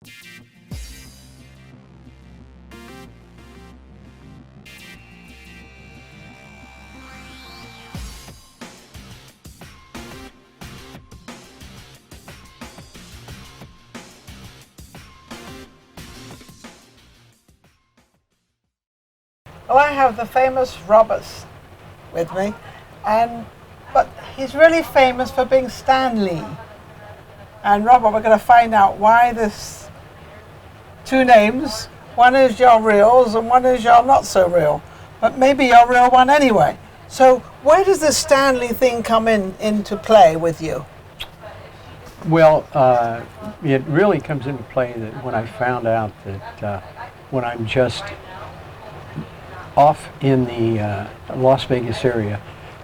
Well, I have the famous Robert with me, but he's really famous for being Stan Lee. And Robert, we're going to find out why this two names. One is your reals and one is your not so real, but maybe your real one anyway. So where does the Stan Lee thing come into play with you? Well, it really comes into play that when I found out that when I'm just off in the Las Vegas area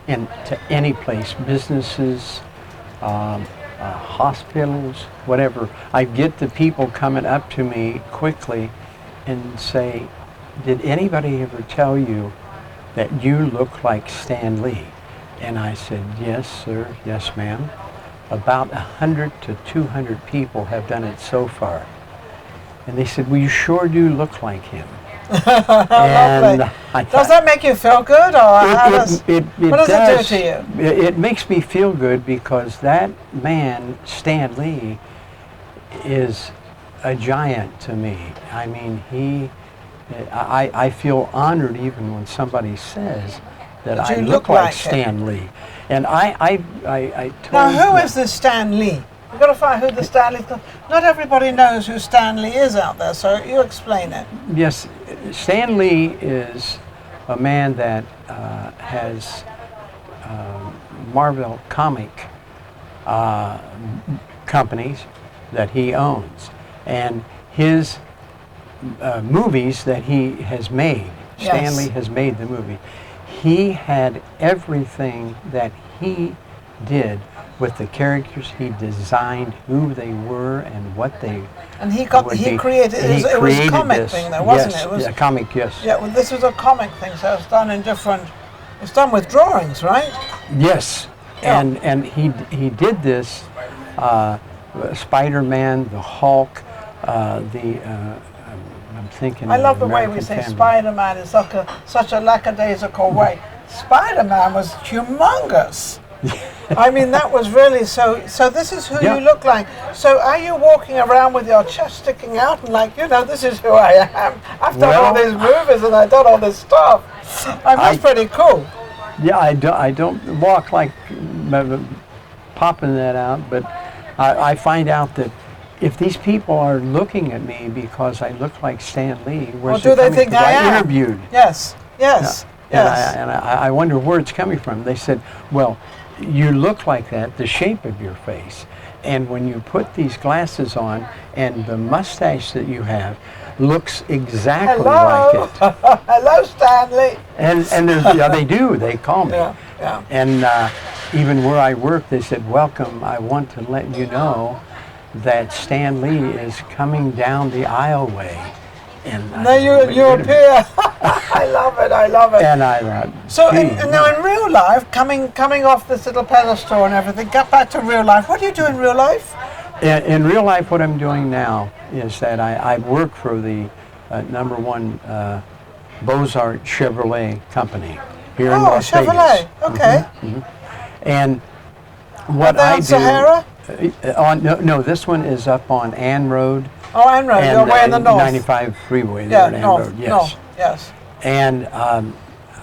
and to any place, businesses, hospitals, whatever, I get the people coming up to me quickly and say, did anybody ever tell you that you look like Stan Lee? And I said, yes, sir, yes, ma'am. About 100 to 200 people have done it so far. And they said, well, you sure do look like him. And does that make you feel good, or what does it do to you? It makes me feel good because that man, Stan Lee, is a giant to me. I mean, I feel honored even when somebody says that I look like Stan Lee. And I told now, who is this Stan Lee? We've got to find who the Stan Lee is. Not everybody knows who Stan Lee is out there, so you explain it. Yes, Stan Lee is a man that has Marvel comic companies that he owns, and his movies that he has made. Yes. Stan Lee has made the movie. He had everything that he did with the characters. He designed who they were and what they created it was a comic thing though, wasn't it? It was a comic, yes. Yeah, well, this was a comic thing, so it's done in different, it's done with drawings, right? Yes. Yeah. And he did this Spiderman, the Hulk, I'm thinking I love the way American we say Family. Spider-Man is such a lackadaisical way. Spider-Man was humongous. I mean, that was really so this is who you look like. So are you walking around with your chest sticking out and like, this is who I am? I've done all these movies and I've done all this stuff. That's pretty cool. Yeah, I don't walk like popping that out, but I find out that if these people are looking at me because I look like Stan Lee, where's do they think I am? Interviewed. Yes, yes, yes. And I wonder where it's coming from. They said, well, you look like that, the shape of your face. And when you put these glasses on and the mustache that you have looks exactly like it. Hello, Stanley. And they do. They call me. Yeah, yeah. And even where I work, they said, welcome, I want to let you know that Stan Lee is coming down the aisleway. And now you appear. I love it. I love it. And I thought, so now in real life, coming off this little pedestal and everything, get back to real life. What do you do in real life? In real life, what I'm doing now is that I work for the #1 Beaux-Arts Chevrolet company here in Las Chevrolet. Vegas. Okay. And what I do Sahara? No, this one is up on Ann Road. Oh, Ann Road. You're way in the north. 95 freeway there at Ann Road. Yes. North, yes. And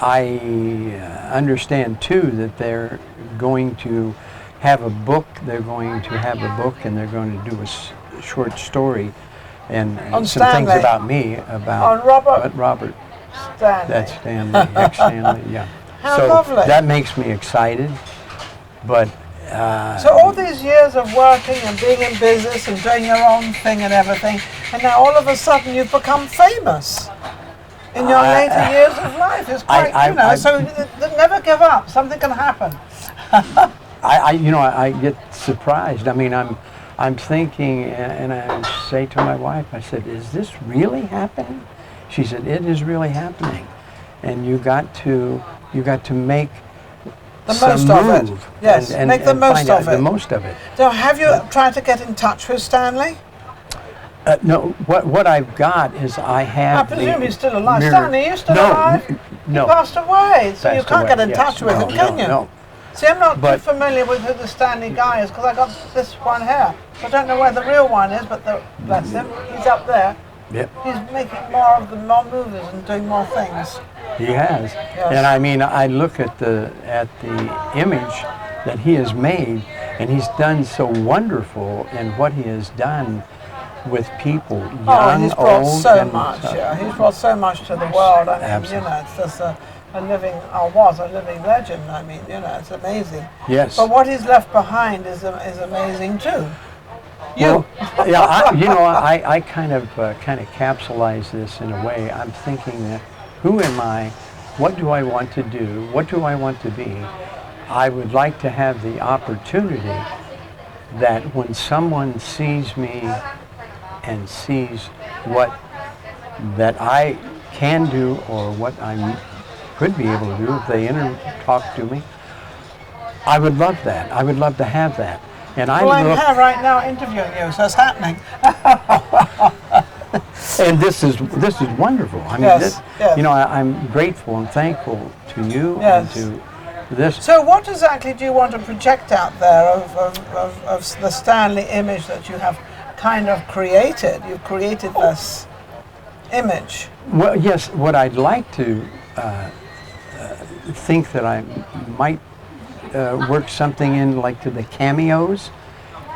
I understand too that they're going to have a book. They're going to have a book, and they're going to do a short story and some things about me about Robert. Stanley. That's Stanley. Ex-Stanley. Yeah. How lovely. That makes me excited, but. So all these years of working and being in business and doing your own thing and everything, and now all of a sudden you've become famous in your later years of life. It's quite, so never give up. Something can happen. I get surprised. I mean, I'm thinking, and I say to my wife, I said, "Is this really happening?" She said, "It is really happening, and you got to make." The most of it. Yes, make the most of it. The most of it. So have you tried to get in touch with Stanley? No, what I've got is I I have presume the he's still alive. mirror. Stanley, are you still alive? No. He passed away, so you Passed can't away, get in yes. touch with No, him, can no, you? no. See, I'm not too But- familiar with who the Stanley guy is because I got this one here. So I don't know where the real one is, but bless him, he's up there. Yep. He's making more movies and doing more things. He has. Yes. And I mean, I look at the image that he has made, and he's done so wonderful in what he has done with people, young, Oh, he's brought old, so and much. Yeah, he's brought so much to the world. I mean, Absolutely. it's just a living legend. I mean, it's amazing. Yes. But what he's left behind is amazing too. Well, yeah, I kind of capsulize this in a way. I'm thinking that, who am I? What do I want to do? What do I want to be? I would like to have the opportunity that when someone sees me and sees what that I can do or what I could be able to do if they talk to me, I would love that. I would love to have that. And Well, I'm here right now interviewing you, so it's happening. And this is wonderful. I mean, Yes, yes. I'm grateful and thankful to you Yes. and to this. So what exactly do you want to project out there of the Stanley image that you have kind of created? You've created this image. Well, yes, what I'd like to think that I might work something in like to the cameos.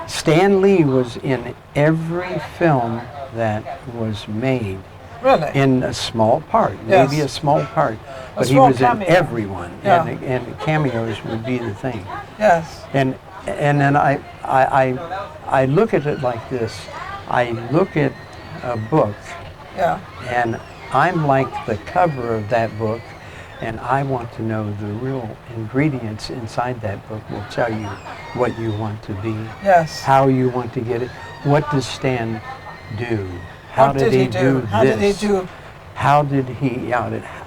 Stan Lee was in every film that was made. Really? In a small part, Yes. maybe a small part, but he small was cameo. in everyone, Yeah. and cameos would be the thing. Yes. And then I look at it like this. I look at a book, Yeah. and I'm like the cover of that book, and I want to know the real ingredients inside that book will tell you what you want to be, Yes. how you want to get it. What does Stan do? How What did he do How did he this? do? How did he?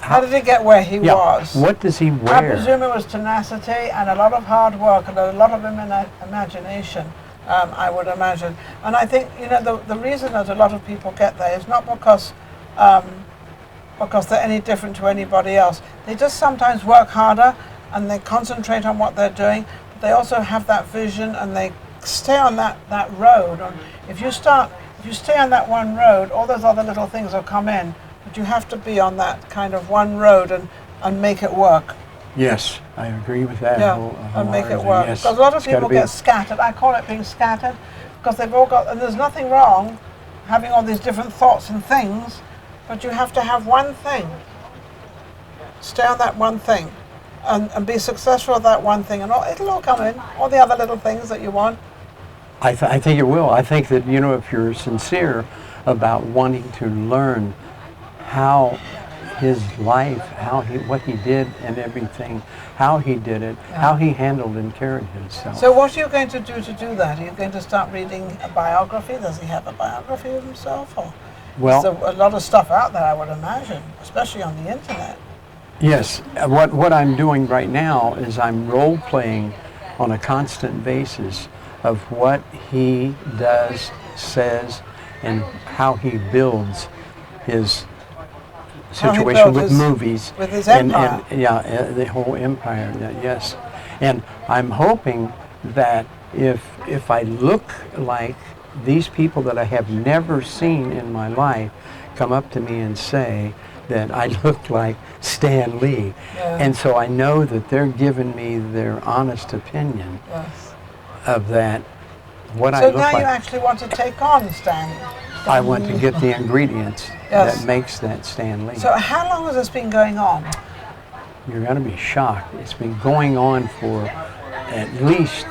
How did he get where he was? What does he I wear? presume it was tenacity and a lot of hard work and a lot of imagination, I would imagine. And I think, the reason that a lot of people get there is not because they're any different to anybody else. They just sometimes work harder and they concentrate on what they're doing, but they also have that vision and they stay on that road. And if you stay on that one road, all those other little things will come in, but you have to be on that kind of one road and make it work. Yes, I agree with that. Yeah, and make it work. Yes, Because a lot of it's gotta people be- get scattered. I call it being scattered because they've all got, and there's nothing wrong having all these different thoughts and things, but you have to have one thing. Stay on that one thing and be successful at that one thing, and it'll all come in, all the other little things that you want. I think it will. I think that, if you're sincere about wanting to learn how his life, what he did and everything, how he did it, how he handled and carried himself. So what are you going to do that? Are you going to start reading a biography? Does he have a biography of himself? Or Well, there's a lot of stuff out there, I would imagine, especially on the internet. yes. What I'm doing right now is I'm role-playing on a constant basis of what he does, says, and how he builds his How he situation built with his- movies. with his empire. The whole empire, yes. And I'm hoping that if I look like these people that I have never seen in my life come up to me and say that I look like Stan Lee. Yeah. And so I know that they're giving me their honest opinion Yes. of that, what I So look now like. you actually want to take on Stanley. I want to get the ingredients Yes. that makes that Stan Lee. So how long has this been going on? You're going to be shocked. It's been going on for at least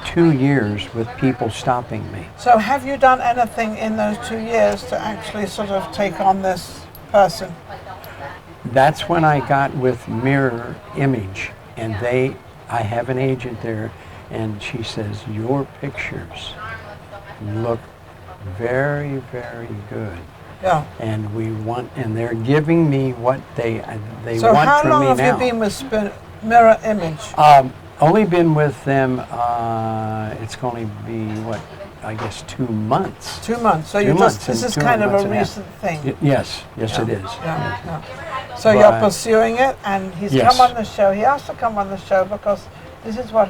2 years with people stopping me. So have you done anything in those 2 years to actually sort of take on this person? That's when I got with Mirror Image, and I have an agent there, and she says, your pictures look very, very good. Yeah. And they're giving me what they So want how from long me have now. you been with Mirror Image? Only been with them, it's going to be, I guess, 2 months. 2 months. So 2 you months just, this and is 2 kind of months a and a half. recent thing. Yes, it is. Yeah, yeah. So But- you're pursuing it, and he's Yes. come on the show. He asked to come on the show because this is what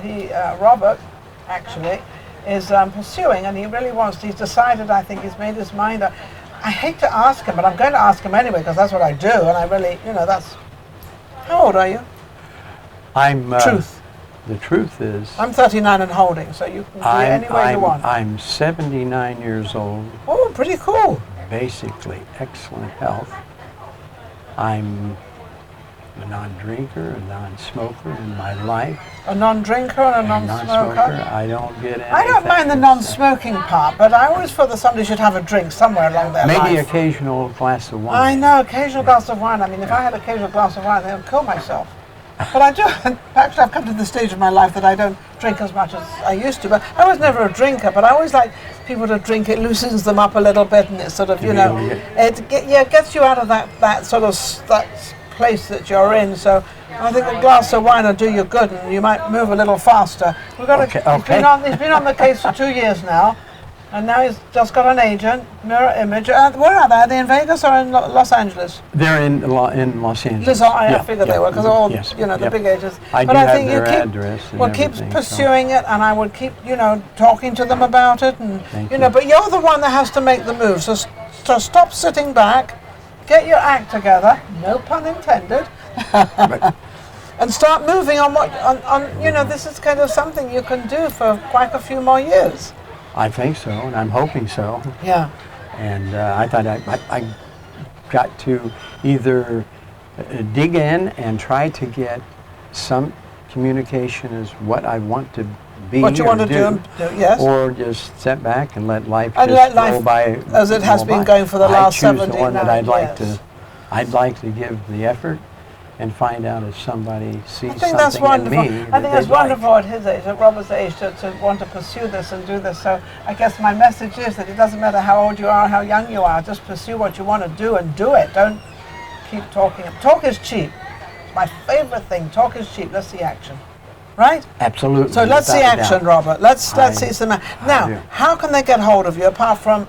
Robert, actually, is pursuing, and he really wants. He's decided. I think he's made his mind up. I hate to ask him, but I'm going to ask him anyway because that's what I do, and I really, that's. How old are you? I'm. Truth. The truth is, I'm 39 and holding, so you can do it any way you want. I'm 79 years old. Oh, pretty cool. Basically, excellent health. I'm a non-drinker, a non-smoker in my life. A non-drinker and a non-smoker. I don't get anything. I don't mind the non-smoking part, but I always feel that somebody should have a drink somewhere along their life. Maybe occasional glass of wine. I know, occasional glass of wine. I mean, if I had occasional glass of wine, I would kill myself. But I do. Actually, I've come to the stage of my life that I don't drink as much as I used to. But I was never a drinker. But I always like people to drink. It loosens them up a little bit, and it sort of, it gets you out of that sort of that place that you're in. So I think a glass of wine will do you good, and you might move a little faster. We've got he's been on the case for 2 years now, and now he's just got an agent, Mirror Image. Where are they? Are they in Vegas or in Los Angeles? They're in Los Angeles. I figured they were, because all the big agents. I but do I have think their you keep, address and well, keep everything, pursuing it, and I would keep, talking to them about it, and Thank you. But you're the one that has to make the move. So stop sitting back, get your act together, no pun intended, and start moving on this is kind of something you can do for quite a few more years. I think so, and I'm hoping so. Yeah. And I thought I got to either dig in and try to get some communication as what I want to be what you want to do, yes. Or just sit back and let life and just let go by as it has been going for the last 79 years. I choose the one that I'd years. like to give the effort and find out if somebody sees something that's wonderful. in me. I think that's wonderful at his age, at Robert's age, to want to pursue this and do this. So I guess my message is that it doesn't matter how old you are, how young you are, just pursue what you want to do and do it. Don't keep talking. Talk is cheap. It's my favorite thing. Talk is cheap. Let's see action. Right? Absolutely. So let's see action, Robert. Let's see some. Now, how can they get hold of you apart from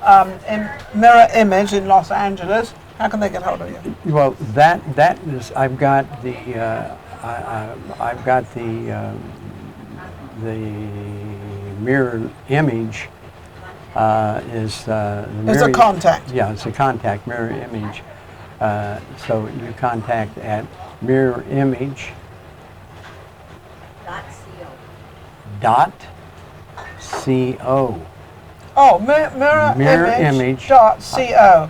Mirror Image in Los Angeles? How can they get hold of you? Well, that is. I've got the Mirror Image is it's a contact. Yeah, it's a contact. Mirror Image. So you contact at Mirror Image. .co. Oh, mirror image. .co.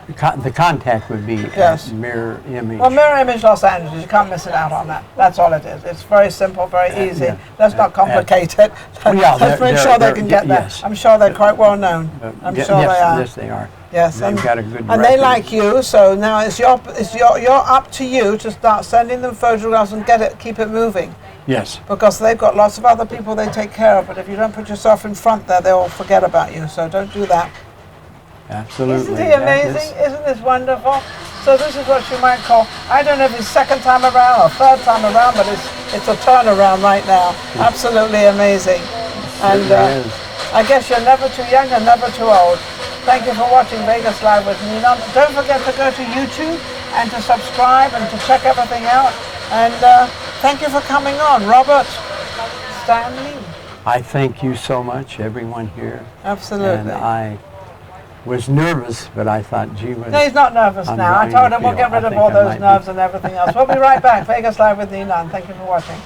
The contact would be yes. Mirror Image. Well, Mirror Image Los Angeles. You can't miss it out on that. That's all it is. It's very simple, very easy. Let's not complicate it. Let's make sure they can get that. Yes. I'm sure they're quite well known. I'm sure they are. Yes, they are. Yes, they've got a good and record. they like you. So now you're up to you to start sending them photographs and keep it moving. Yes. Because they've got lots of other people they take care of, but if you don't put yourself in front there, they'll forget about you. So don't do that. Absolutely. Isn't he amazing? Isn't this wonderful? So this is what you might call, I don't know if it's second time around or third time around, but it's a turnaround right now. Absolutely amazing. And I guess you're never too young and never too old. Thank you for watching Vegas Live with Ninon. Don't forget to go to YouTube and to subscribe and to check everything out. And thank you for coming on, Robert Stanley. I thank you so much, everyone here. Absolutely. And I was nervous, but I thought, gee whiz. No, he's not nervous now. I told him we'll get rid of all those nerves and everything else. We'll be right back. Vegas Live with Ninon. Thank you for watching.